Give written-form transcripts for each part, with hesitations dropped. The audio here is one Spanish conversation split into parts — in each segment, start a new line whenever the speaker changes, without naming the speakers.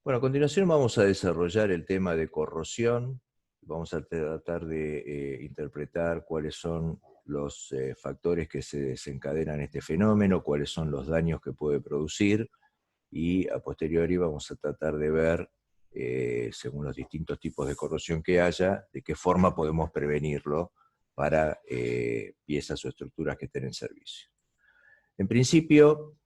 Bueno, a continuación vamos a desarrollar el tema de corrosión. Vamos a tratar de interpretar cuáles son los factores que se desencadenan este fenómeno, cuáles son los daños que puede producir, y a posteriori vamos a tratar de ver, según los distintos tipos de corrosión que haya, de qué forma podemos prevenirlo para piezas o estructuras que estén en servicio. En principio,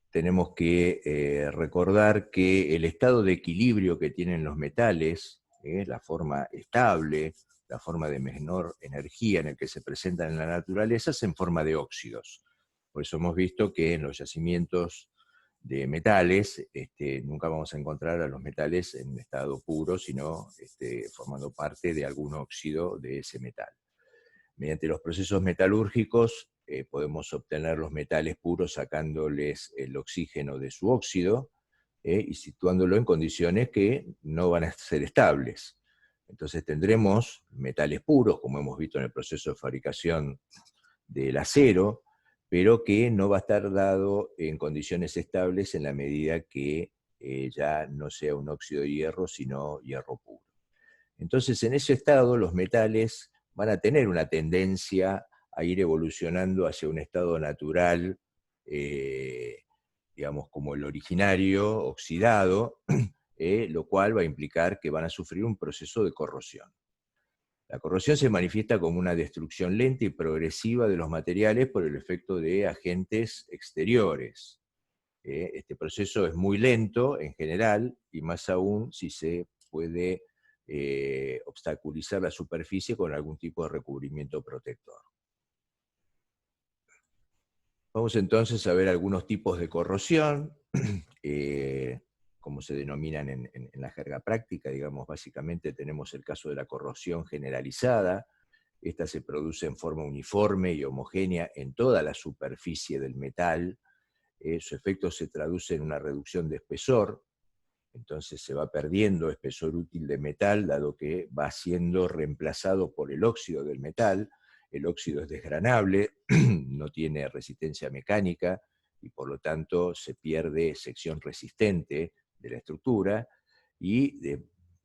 tenemos que recordar que el estado de equilibrio que tienen los metales, la forma estable, la forma de menor energía en el que se presentan en la naturaleza, es en forma de óxidos. Por eso hemos visto que en los yacimientos de metales nunca vamos a encontrar a los metales en estado puro, sino formando parte de algún óxido de ese metal. Mediante los procesos metalúrgicos podemos obtener los metales puros sacándoles el oxígeno de su óxido y situándolo en condiciones que no van a ser estables. Entonces tendremos metales puros, como hemos visto en el proceso de fabricación del acero, pero que no va a estar dado en condiciones estables en la medida que ya no sea un óxido de hierro, sino hierro puro. Entonces, en ese estado, los metales van a tener una tendencia a ir evolucionando hacia un estado natural, digamos, como el originario, oxidado, lo cual va a implicar que van a sufrir un proceso de corrosión. La corrosión se manifiesta como una destrucción lenta y progresiva de los materiales por el efecto de agentes exteriores. Este proceso es muy lento en general, y más aún si se puede obstaculizar la superficie con algún tipo de recubrimiento protector. Vamos entonces a ver algunos tipos de corrosión, como se denominan en la jerga práctica. Digamos, básicamente tenemos el caso de la corrosión generalizada. Esta se produce en forma uniforme y homogénea en toda la superficie del metal. Su efecto se traduce en una reducción de espesor. Entonces se va perdiendo espesor útil de metal, dado que va siendo reemplazado por el óxido del metal. El óxido es desgranable, no tiene resistencia mecánica, y por lo tanto se pierde sección resistente de la estructura, y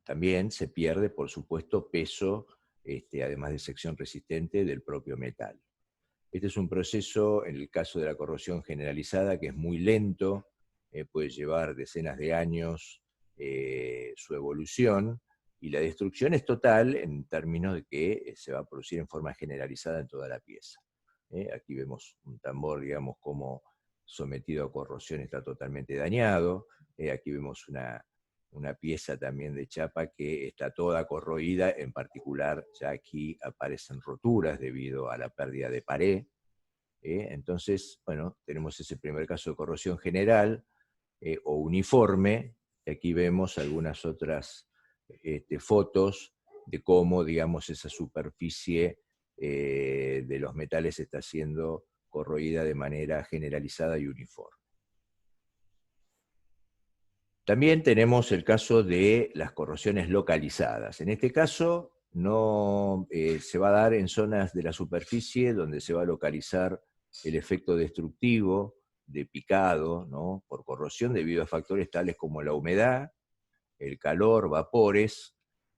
también se pierde, por supuesto, peso, además de sección resistente del propio metal. Este es un proceso, en el caso de la corrosión generalizada, que es muy lento, puede llevar decenas de años su evolución, y la destrucción es total en términos de que se va a producir en forma generalizada en toda la pieza. Aquí vemos un tambor, digamos, como sometido a corrosión está totalmente dañado. Aquí vemos una pieza también de chapa que está toda corroída, en particular ya aquí aparecen roturas debido a la pérdida de pared. Entonces, bueno, tenemos ese primer caso de corrosión general o uniforme, y aquí vemos algunas otras fotos de cómo, digamos, esa superficie de los metales está siendo corroída de manera generalizada y uniforme. También tenemos el caso de las corrosiones localizadas. En este caso, no se va a dar en zonas de la superficie donde se va a localizar el efecto destructivo de picado, ¿no?, por corrosión debido a factores tales como la humedad, el calor, vapores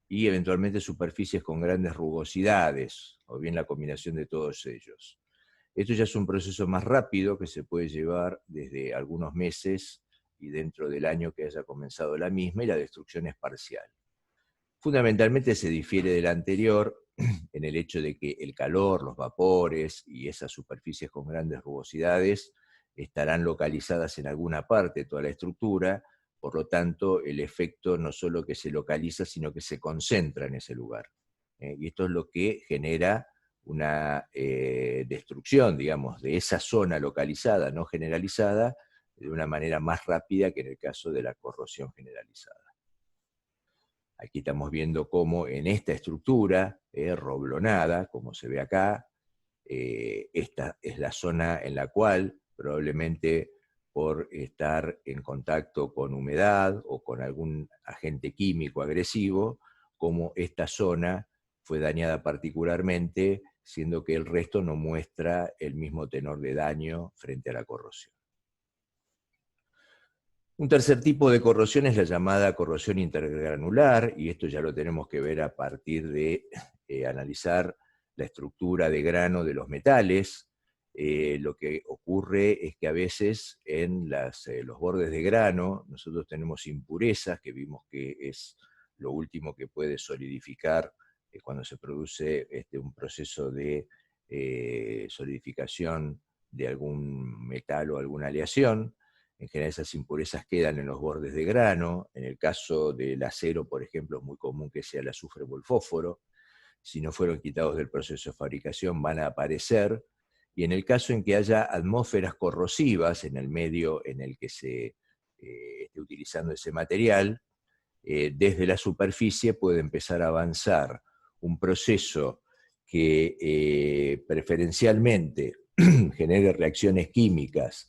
y eventualmente superficies con grandes rugosidades, o bien la combinación de todos ellos. Esto ya es un proceso más rápido que se puede llevar desde algunos meses y dentro del año que haya comenzado la misma, y la destrucción es parcial. Fundamentalmente se difiere del anterior en el hecho de que el calor, los vapores y esas superficies con grandes rugosidades estarán localizadas en alguna parte de toda la estructura. Por lo tanto, el efecto no solo que se localiza, sino que se concentra en ese lugar. Y esto es lo que genera una destrucción, digamos, de esa zona localizada, no generalizada, de una manera más rápida que en el caso de la corrosión generalizada. Aquí estamos viendo cómo en esta estructura roblonada, como se ve acá, esta es la zona en la cual probablemente por estar en contacto con humedad o con algún agente químico agresivo, como esta zona fue dañada particularmente, siendo que el resto no muestra el mismo tenor de daño frente a la corrosión. Un tercer tipo de corrosión es la llamada corrosión intergranular, y esto ya lo tenemos que ver a partir de analizar la estructura de grano de los metales. Lo que ocurre es que a veces en los bordes de grano nosotros tenemos impurezas, que vimos que es lo último que puede solidificar cuando se produce un proceso de solidificación de algún metal o alguna aleación. En general esas impurezas quedan en los bordes de grano. En el caso del acero, por ejemplo, es muy común que sea el azufre o el fósforo. Si no fueron quitados del proceso de fabricación, van a aparecer. Y en el caso en que haya atmósferas corrosivas en el medio en el que se esté utilizando ese material, desde la superficie puede empezar a avanzar un proceso que preferencialmente genere reacciones químicas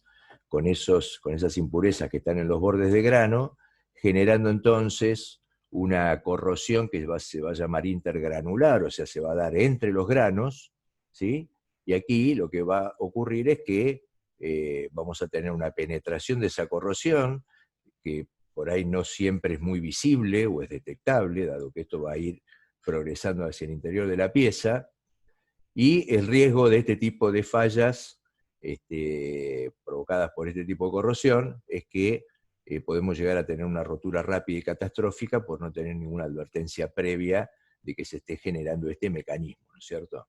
con esas impurezas que están en los bordes de grano, generando entonces una corrosión que se va a llamar intergranular, o sea, se va a dar entre los granos, ¿sí? Y aquí lo que va a ocurrir es que vamos a tener una penetración de esa corrosión, que por ahí no siempre es muy visible o es detectable, dado que esto va a ir progresando hacia el interior de la pieza, y el riesgo de este tipo de fallas provocadas por este tipo de corrosión es que podemos llegar a tener una rotura rápida y catastrófica por no tener ninguna advertencia previa de que se esté generando este mecanismo, ¿no es cierto?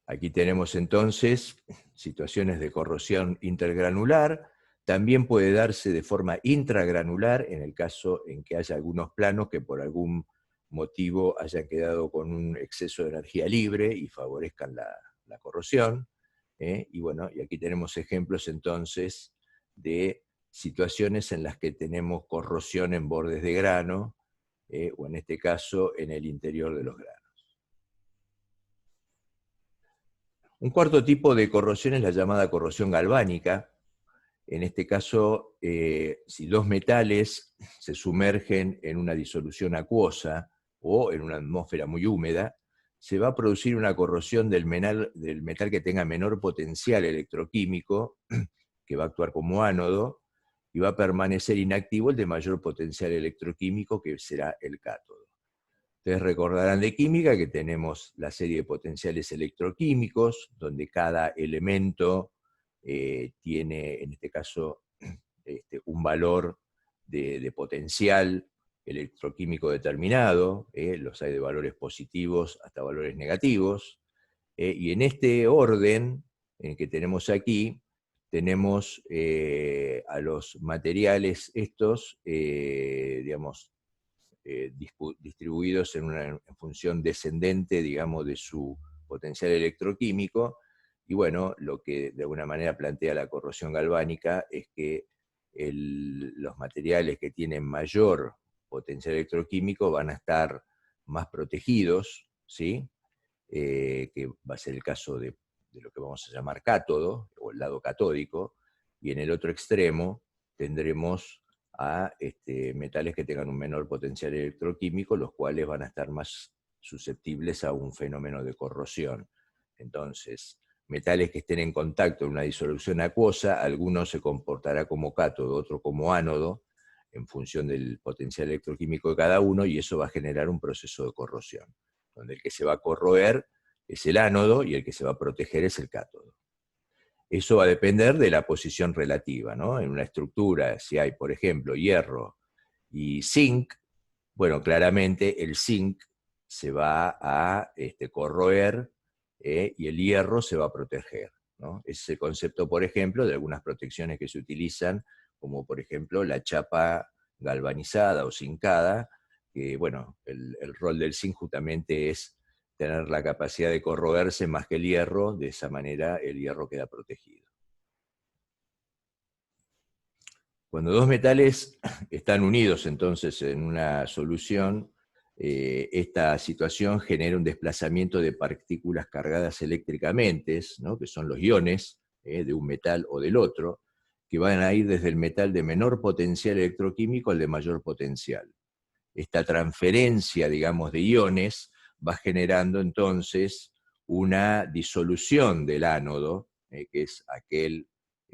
Aquí tenemos entonces situaciones de corrosión intergranular. También puede darse de forma intragranular en el caso en que haya algunos planos que por algún motivo hayan quedado con un exceso de energía libre y favorezcan la corrosión. Y bueno, y aquí tenemos ejemplos entonces de situaciones en las que tenemos corrosión en bordes de grano, o en este caso en el interior de los granos. Un cuarto tipo de corrosión es la llamada corrosión galvánica. En este caso, si dos metales se sumergen en una disolución acuosa o en una atmósfera muy húmeda, se va a producir una corrosión del metal que tenga menor potencial electroquímico, que va a actuar como ánodo, y va a permanecer inactivo el de mayor potencial electroquímico, que será el cátodo. Ustedes recordarán de química que tenemos la serie de potenciales electroquímicos, donde cada elemento tiene, en este caso, un valor de potencial electroquímico determinado. Los hay de valores positivos hasta valores negativos. Y en este orden que tenemos aquí, tenemos a los materiales estos, digamos, distribuidos en función descendente, digamos, de su potencial electroquímico. Y bueno, lo que de alguna manera plantea la corrosión galvánica es que los materiales que tienen mayor potencial electroquímico van a estar más protegidos, ¿sí? Que va a ser el caso de lo que vamos a llamar cátodo, o el lado catódico, y en el otro extremo tendremos a metales que tengan un menor potencial electroquímico, los cuales van a estar más susceptibles a un fenómeno de corrosión. Entonces, metales que estén en contacto en una disolución acuosa, alguno se comportará como cátodo, otro como ánodo, en función del potencial electroquímico de cada uno, y eso va a generar un proceso de corrosión, donde el que se va a corroer es el ánodo y el que se va a proteger es el cátodo. Eso va a depender de la posición relativa, ¿no? En una estructura, si hay, por ejemplo, hierro y zinc, bueno, claramente el zinc se va a corroer, y el hierro se va a proteger, ¿no? Ese concepto, por ejemplo, de algunas protecciones que se utilizan, como por ejemplo la chapa galvanizada o zincada, que bueno, el rol del zinc justamente es tener la capacidad de corroerse más que el hierro, de esa manera el hierro queda protegido. Cuando dos metales están unidos entonces en una solución, esta situación genera un desplazamiento de partículas cargadas eléctricamente, ¿no? Que son los iones de un metal o del otro, que van a ir desde el metal de menor potencial electroquímico al de mayor potencial. Esta transferencia, digamos, de iones va generando entonces una disolución del ánodo, que es aquel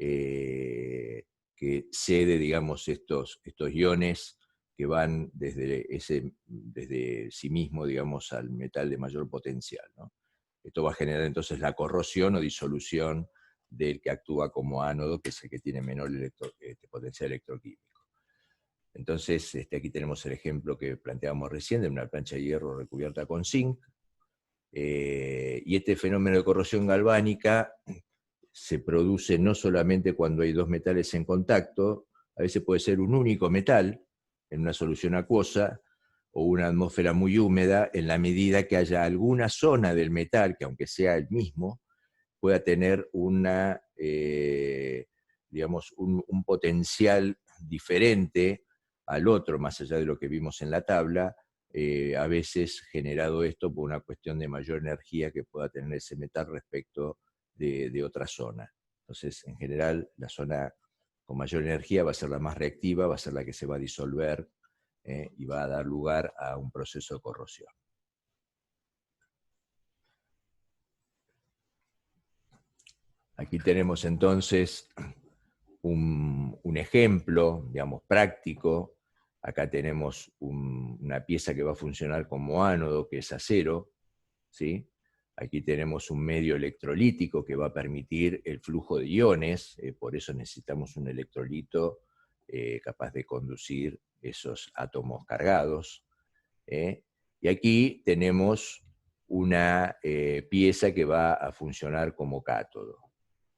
que cede, digamos, estos iones que van desde sí mismo, digamos, al metal de mayor potencial, ¿no? Esto va a generar entonces la corrosión o disolución del que actúa como ánodo, que es el que tiene menor potencial electroquímico. Entonces, aquí tenemos el ejemplo que planteábamos recién de una plancha de hierro recubierta con zinc, y este fenómeno de corrosión galvánica se produce no solamente cuando hay dos metales en contacto, a veces puede ser un único metal en una solución acuosa o una atmósfera muy húmeda, en la medida que haya alguna zona del metal, que aunque sea el mismo, pueda tener digamos, un potencial diferente al otro, más allá de lo que vimos en la tabla, a veces generado esto por una cuestión de mayor energía que pueda tener ese metal respecto de otra zona. Entonces, en general, la zona con mayor energía va a ser la más reactiva, va a ser la que se va a disolver y va a dar lugar a un proceso de corrosión. Aquí tenemos entonces un ejemplo, digamos, práctico. Acá tenemos una pieza que va a funcionar como ánodo, que es acero, ¿sí? Aquí tenemos un medio electrolítico que va a permitir el flujo de iones, por eso necesitamos un electrolito capaz de conducir esos átomos cargados. Y aquí tenemos una pieza que va a funcionar como cátodo.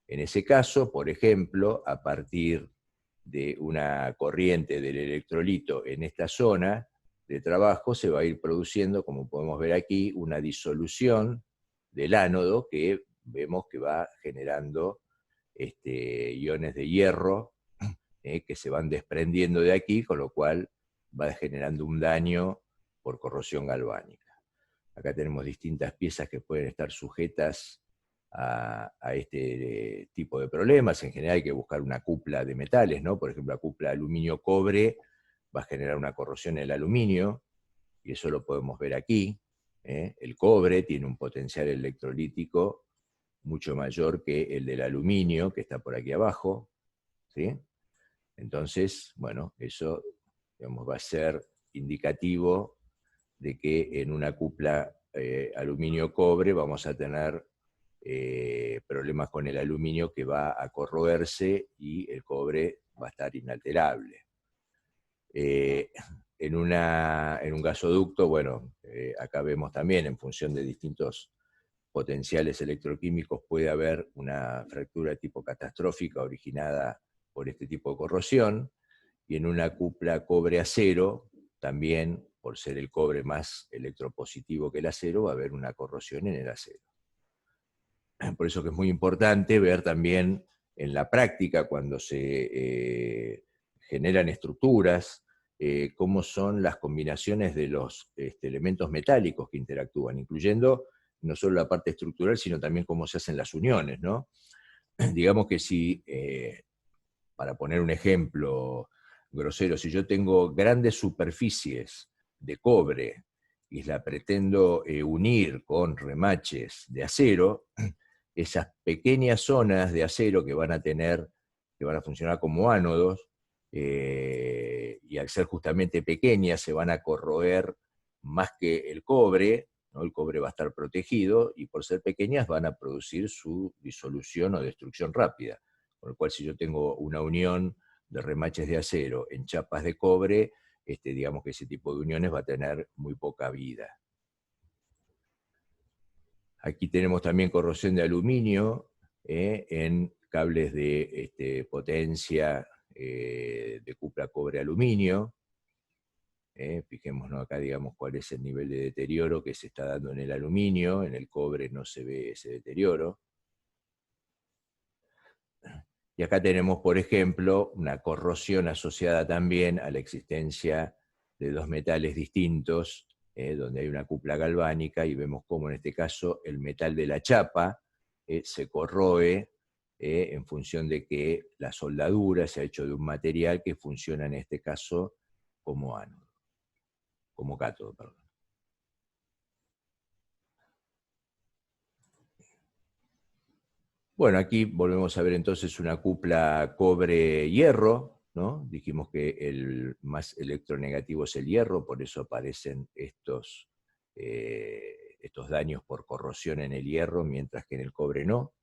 En ese caso, por ejemplo, a partir de una corriente del electrolito en esta zona de trabajo, se va a ir produciendo, como podemos ver aquí, una disolución del ánodo que vemos que va generando iones de hierro que se van desprendiendo de aquí, con lo cual va generando un daño por corrosión galvánica. Acá tenemos distintas piezas que pueden estar sujetas a este tipo de problemas. En general hay que buscar una cupla de metales, ¿no? Por ejemplo, la cupla aluminio-cobre va a generar una corrosión en el aluminio, y eso lo podemos ver aquí. El cobre tiene un potencial electrolítico mucho mayor que el del aluminio, que está por aquí abajo, ¿sí? Entonces, bueno, eso, digamos, va a ser indicativo de que en una cupla aluminio-cobre vamos a tener problemas con el aluminio, que va a corroerse y el cobre va a estar inalterable. En un gasoducto, bueno, acá vemos también, en función de distintos potenciales electroquímicos, puede haber una fractura tipo catastrófica originada por este tipo de corrosión, y en una cupla cobre-acero, también, por ser el cobre más electropositivo que el acero, va a haber una corrosión en el acero. Por eso que es muy importante ver también en la práctica, cuando se generan estructuras, cómo son las combinaciones de los elementos metálicos que interactúan, incluyendo no solo la parte estructural, sino también cómo se hacen las uniones, ¿no? Digamos que si, para poner un ejemplo grosero, si yo tengo grandes superficies de cobre y la pretendo unir con remaches de acero, esas pequeñas zonas de acero que van a funcionar como ánodos, y al ser justamente pequeñas se van a corroer más que el cobre, ¿no? El cobre va a estar protegido, y por ser pequeñas van a producir su disolución o destrucción rápida. Con lo cual, si yo tengo una unión de remaches de acero en chapas de cobre, digamos que ese tipo de uniones va a tener muy poca vida. Aquí tenemos también corrosión de aluminio en cables de potencia de cupla cobre-aluminio. Fijémonos acá, digamos, cuál es el nivel de deterioro que se está dando en el aluminio. En el cobre no se ve ese deterioro. Y acá tenemos, por ejemplo, una corrosión asociada también a la existencia de dos metales distintos, donde hay una cupla galvánica, y vemos cómo en este caso el metal de la chapa se corroe en función de que la soldadura se ha hecho de un material que funciona en este caso como ánodo, como cátodo, perdón. Bueno, aquí volvemos a ver entonces una cupla cobre-hierro, ¿no? Dijimos que el más electronegativo es el hierro, por eso aparecen estos daños por corrosión en el hierro, mientras que en el cobre no.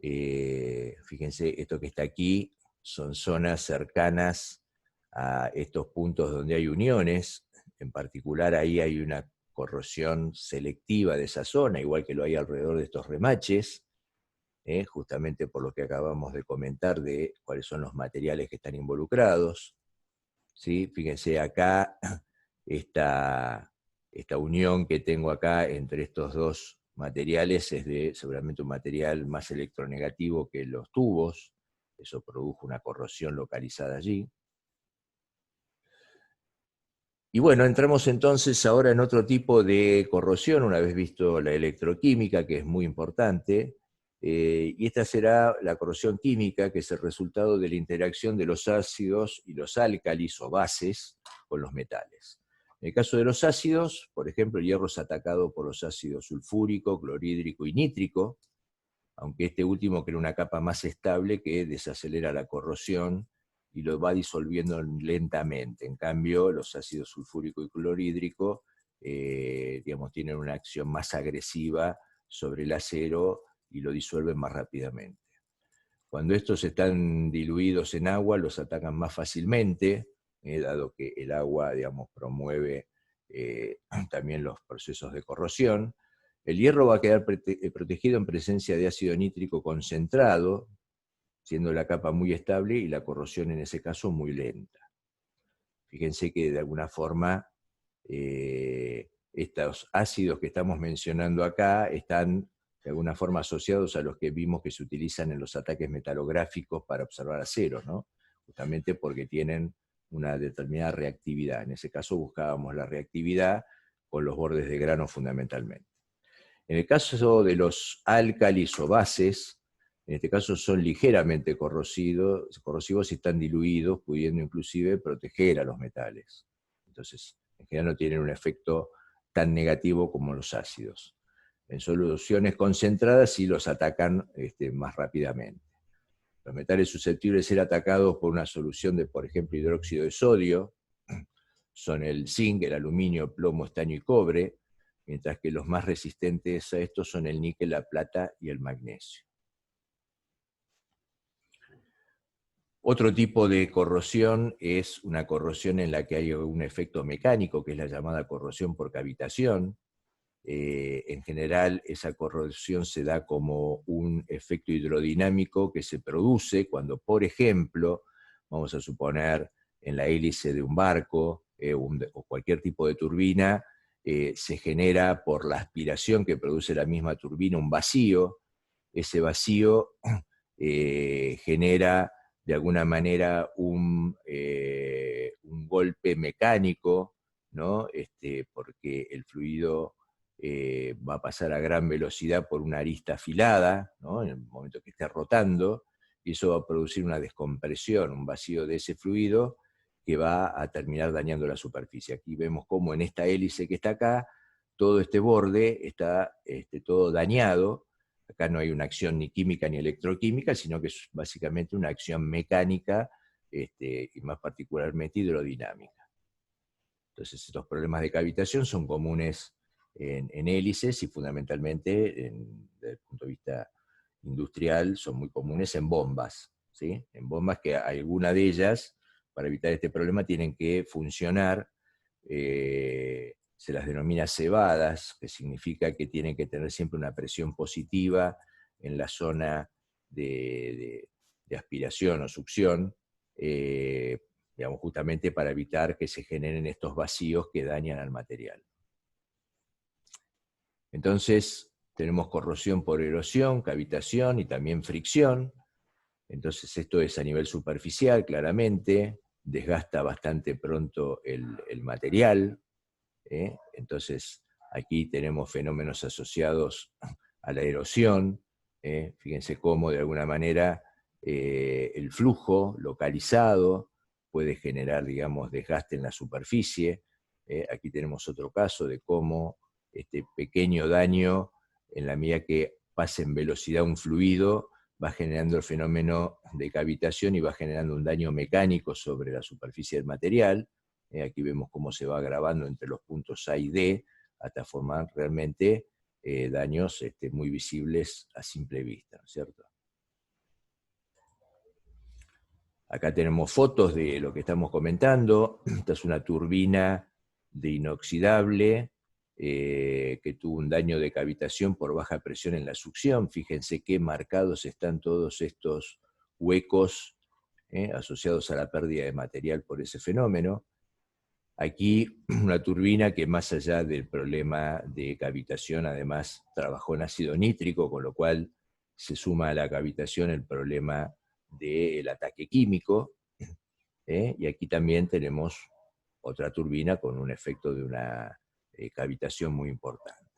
Fíjense, esto que está aquí son zonas cercanas a estos puntos donde hay uniones, en particular ahí hay una corrosión selectiva de esa zona, igual que lo hay alrededor de estos remaches, justamente por lo que acabamos de comentar de cuáles son los materiales que están involucrados. ¿Sí? Fíjense acá esta unión que tengo acá entre estos dos materiales es de seguramente un material más electronegativo que los tubos, eso produjo una corrosión localizada allí. Y bueno, entramos entonces ahora en otro tipo de corrosión, una vez visto la electroquímica, que es muy importante, y esta será la corrosión química, que es el resultado de la interacción de los ácidos y los álcalis o bases con los metales. En el caso de los ácidos, por ejemplo, el hierro es atacado por los ácidos sulfúrico, clorhídrico y nítrico, aunque este último crea una capa más estable que desacelera la corrosión y lo va disolviendo lentamente. En cambio, los ácidos sulfúrico y clorhídrico digamos, tienen una acción más agresiva sobre el acero y lo disuelven más rápidamente. Cuando estos están diluidos en agua, los atacan más fácilmente, dado que el agua, digamos, promueve también los procesos de corrosión. El hierro va a quedar protegido en presencia de ácido nítrico concentrado, siendo la capa muy estable y la corrosión en ese caso muy lenta. Fíjense que de alguna forma estos ácidos que estamos mencionando acá están de alguna forma asociados a los que vimos que se utilizan en los ataques metalográficos para observar aceros, ¿no? Justamente porque tienen una determinada reactividad. En ese caso buscábamos la reactividad con los bordes de grano fundamentalmente. En el caso de los álcalis o bases, en este caso son ligeramente corrosivos y están diluidos, pudiendo inclusive proteger a los metales. Entonces, en general no tienen un efecto tan negativo como los ácidos. En soluciones concentradas sí los atacan más rápidamente. Los metales susceptibles de ser atacados por una solución de, por ejemplo, hidróxido de sodio, son el zinc, el aluminio, plomo, estaño y cobre, mientras que los más resistentes a estos son el níquel, la plata y el magnesio. Otro tipo de corrosión es una corrosión en la que hay un efecto mecánico, que es la llamada corrosión por cavitación. En general, esa corrosión se da como un efecto hidrodinámico que se produce cuando, por ejemplo, vamos a suponer en la hélice de un barco o cualquier tipo de turbina, se genera por la aspiración que produce la misma turbina un vacío. Ese vacío genera de alguna manera un golpe mecánico, ¿no? Porque el fluido va a pasar a gran velocidad por una arista afilada, ¿no? En el momento que esté rotando, y eso va a producir una descompresión, un vacío de ese fluido que va a terminar dañando la superficie. Aquí vemos cómo en esta hélice que está acá, todo este borde está todo dañado. Acá no hay una acción ni química ni electroquímica, sino que es básicamente una acción mecánica y más particularmente hidrodinámica. Entonces, estos problemas de cavitación son comunes en hélices y fundamentalmente, desde el punto de vista industrial, son muy comunes en bombas. ¿Sí? En bombas que alguna de ellas, para evitar este problema, tienen que funcionar, se las denomina cebadas, que significa que tienen que tener siempre una presión positiva en la zona de aspiración o succión, digamos, justamente para evitar que se generen estos vacíos que dañan al material. Entonces, tenemos corrosión por erosión, cavitación y también fricción. Entonces, esto es a nivel superficial, claramente, desgasta bastante pronto el material. Entonces, aquí tenemos fenómenos asociados a la erosión. Fíjense cómo, de alguna manera, el flujo localizado puede generar, digamos, desgaste en la superficie. Aquí tenemos otro caso de cómo este pequeño daño, en la medida que pase en velocidad un fluido, va generando el fenómeno de cavitación y va generando un daño mecánico sobre la superficie del material. Aquí vemos cómo se va agravando entre los puntos A y D hasta formar realmente daños muy visibles a simple vista, ¿no es cierto? Acá tenemos fotos de lo que estamos comentando. Esta es una turbina de inoxidable que tuvo un daño de cavitación por baja presión en la succión. Fíjense qué marcados están todos estos huecos asociados a la pérdida de material por ese fenómeno. Aquí una turbina que más allá del problema de cavitación, además trabajó en ácido nítrico, con lo cual se suma a la cavitación el problema del ataque químico, y aquí también tenemos otra turbina con un efecto de una cavitación muy importante.